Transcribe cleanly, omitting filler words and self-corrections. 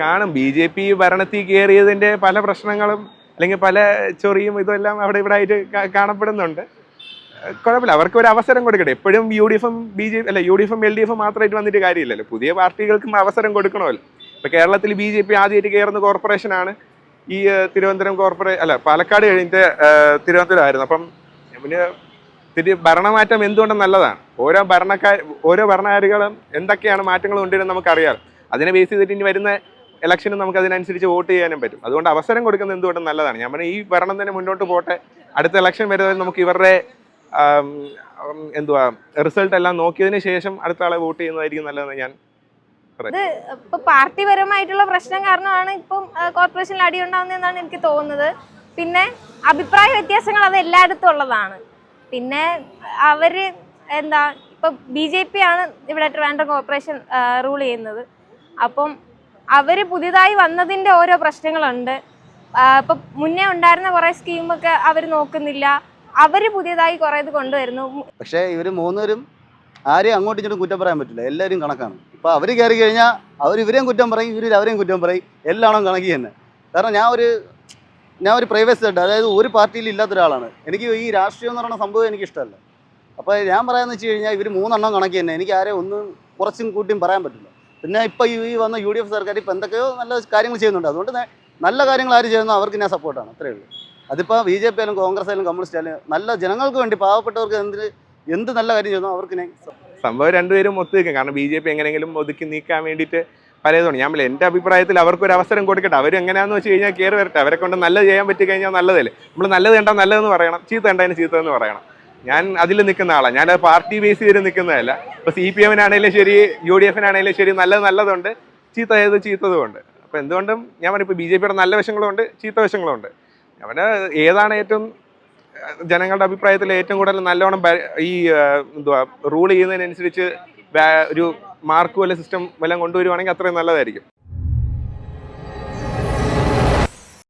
കാണും. BJP ഭരണത്തിൽ കയറിയതിൻ്റെ പല പ്രശ്നങ്ങളും അല്ലെങ്കിൽ പല ചൊറിയും ഇതെല്ലാം അവിടെ ഇവിടെ ആയിട്ട് കാണപ്പെടുന്നുണ്ട്. കുഴപ്പമില്ല, അവർക്ക് ഒരു അവസരം കൊടുക്കട്ടെ. എപ്പോഴും UDF-ഉം BJP അല്ല UDF-ഉം LDF മാത്രമായിട്ട് വന്നിട്ട് കാര്യമില്ലല്ലോ. പുതിയ പാർട്ടികൾക്കും അവസരം കൊടുക്കണമല്ലോ. ഇപ്പോൾ കേരളത്തിൽ BJP ആദ്യമായിട്ട് കയറുന്ന കോർപ്പറേഷനാണ് ഈ തിരുവനന്തപുരം പാലക്കാട് കഴിഞ്ഞിട്ട് തിരുവനന്തപുരം ആയിരുന്നു. അപ്പം പിന്നെ ഭരണമാറ്റം എന്തുകൊണ്ടും നല്ലതാണ്. ഓരോ ഭരണകാരികളും എന്തൊക്കെയാണ് മാറ്റങ്ങൾ കൊണ്ടുവരുന്നത് നമുക്കറിയാം. അതിനെ ബേസ് ചെയ്തിട്ട് ഇനി വരുന്ന ഇലക്ഷന് നമുക്ക് അതിനനുസരിച്ച് വോട്ട് ചെയ്യാനും പറ്റും. അതുകൊണ്ട് അവസരം കൊടുക്കുന്നത് എന്തുകൊണ്ടും നല്ലതാണ്. ഞാൻ പറഞ്ഞ ഈ ഭരണം തന്നെ മുന്നോട്ട് പോട്ടെ. അടുത്ത ഇലക്ഷൻ വരുന്നത് നമുക്ക് ഇവരുടെ റിസൾട്ട് എല്ലാം നോക്കിയതിന് ശേഷം അടുത്ത ആളെ വോട്ട് ചെയ്യുന്നതായിരിക്കും നല്ലതെന്ന് ഞാൻ ഇത് ഇപ്പൊ പാർട്ടിപരമായിട്ടുള്ള പ്രശ്നം കാരണമാണ് ഇപ്പം കോർപ്പറേഷനിൽ അടിയുണ്ടാവുന്നതെന്നാണ് എനിക്ക് തോന്നുന്നത്. പിന്നെ അഭിപ്രായ വ്യത്യാസങ്ങൾ അത് എല്ലായിടത്തും ഉള്ളതാണ്. പിന്നെ അവര് ഇപ്പൊ BJP ആണ് ഇവിടെ ട്രിവാൻഡ്രം കോർപ്പറേഷൻ റൂൾ ചെയ്യുന്നത്. അപ്പം അവര് പുതിയതായി വന്നതിന്റെ ഓരോ പ്രശ്നങ്ങളുണ്ട്. ഇപ്പൊ മുന്നേ ഉണ്ടായിരുന്ന കുറെ സ്കീമൊക്കെ അവർ നോക്കുന്നില്ല. അവര് പുതിയതായി കുറെ ഇത് കൊണ്ടുവരുന്നു. പക്ഷേ ഇവര് മൂന്നുപേരും ആരെയും അങ്ങോട്ടും ഇങ്ങോട്ടും കുറ്റം പറയാൻ പറ്റില്ല. എല്ലാവരും കണക്കാണ്. ഇപ്പൊ അവര് കയറി കഴിഞ്ഞാൽ ഇവരെയും കുറ്റം പറയും, ഇവർ അവരെയും കുറ്റം പറയും. എല്ലാണോ കണക്കി തന്നെ. കാരണം ഞാൻ ഒരു പ്രൈവറ്റ് സെക്ടർ, അതായത് ഒരു പാർട്ടിയിൽ ഇല്ലാത്ത ഒരാളാണ്. എനിക്ക് ഈ രാഷ്ട്രീയം എന്ന് പറയുന്ന സംഭവം എനിക്ക് ഇഷ്ടമല്ല. അപ്പോൾ ഞാൻ പറയാമെന്ന് വെച്ച് കഴിഞ്ഞാൽ ഇവർ മൂന്നെണ്ണം കണക്കി തന്നെ. എനിക്ക് ആരെയും ഒന്നും കുറച്ചും കൂട്ടിയും പറയാൻ പറ്റില്ല. പിന്നെ ഇപ്പോൾ ഈ വന്ന UDF സർക്കാർ ഇപ്പോൾ എന്തൊക്കെയോ നല്ല കാര്യങ്ങൾ ചെയ്യുന്നുണ്ട്. അതുകൊണ്ട് നല്ല കാര്യങ്ങൾ ആര് ചെയ്യുന്നോ അവർക്ക് ഞാൻ സപ്പോർട്ടാണ്. അത്രയേ ഉള്ളൂ. അതിപ്പോൾ BJP ആയാലും കോൺഗ്രസ് ആയാലും കമ്മ്യൂണിസ്റ്റ് ആയാലും നല്ല ജനങ്ങൾക്ക് വേണ്ടി പാവപ്പെട്ടവർക്ക് എന്ത് നല്ല കാര്യം ചെയ്യുന്നോ അവർക്ക് ഞാൻ സംഭവം രണ്ടുപേരും ഒത്തു നിൽക്കും. കാരണം BJP എങ്ങനെയെങ്കിലും ഒതുക്കി നീക്കാൻ വേണ്ടിയിട്ട് പലതുമാണ്. ഞാൻ എൻ്റെ അഭിപ്രായത്തിൽ അവർക്കൊരു അവസരം കൊടുക്കട്ടെ. അവർ എങ്ങനെയാണെന്ന് വെച്ച് കഴിഞ്ഞാൽ കയറി വരട്ടെ. അവരെ കൊണ്ട് നല്ലത് ചെയ്യാൻ പറ്റി കഴിഞ്ഞാൽ നല്ലതല്ലേ. നമ്മൾ നല്ലത് കണ്ടാൽ നല്ലതെന്ന് പറയണം, ചീത്ത കണ്ടതിന് ചീത്തതെന്ന് പറയണം. ഞാൻ അതിൽ നിൽക്കുന്ന ആളാണ്. ഞാൻ പാർട്ടി ബേസ് ചെയ്ത് നിൽക്കുന്നതല്ല. ഇപ്പോൾ CPM-നാണേലും ശരി UDF-നാണേലും ശരി നല്ലതുണ്ട്, ചീത്തതുമുണ്ട്. അപ്പോൾ എന്തുകൊണ്ടും ഞാൻ പറഞ്ഞിപ്പോൾ BJP-യുടെ നല്ല വശങ്ങളുണ്ട്, ചീത്ത വശങ്ങളുണ്ട്. അവന് ഏതാണ് ഏറ്റവും ജനങ്ങളുടെ അഭിപ്രായത്തിൽ ഏറ്റവും കൂടുതൽ നല്ലോണം ഈ റൂൾ ചെയ്യുന്നതിനനുസരിച്ച് ഒരു മാർക്ക് വല്ല സിസ്റ്റം വല്ലതും കൊണ്ടുവരുവാണെങ്കിൽ അത്രയും നല്ലതായിരിക്കും.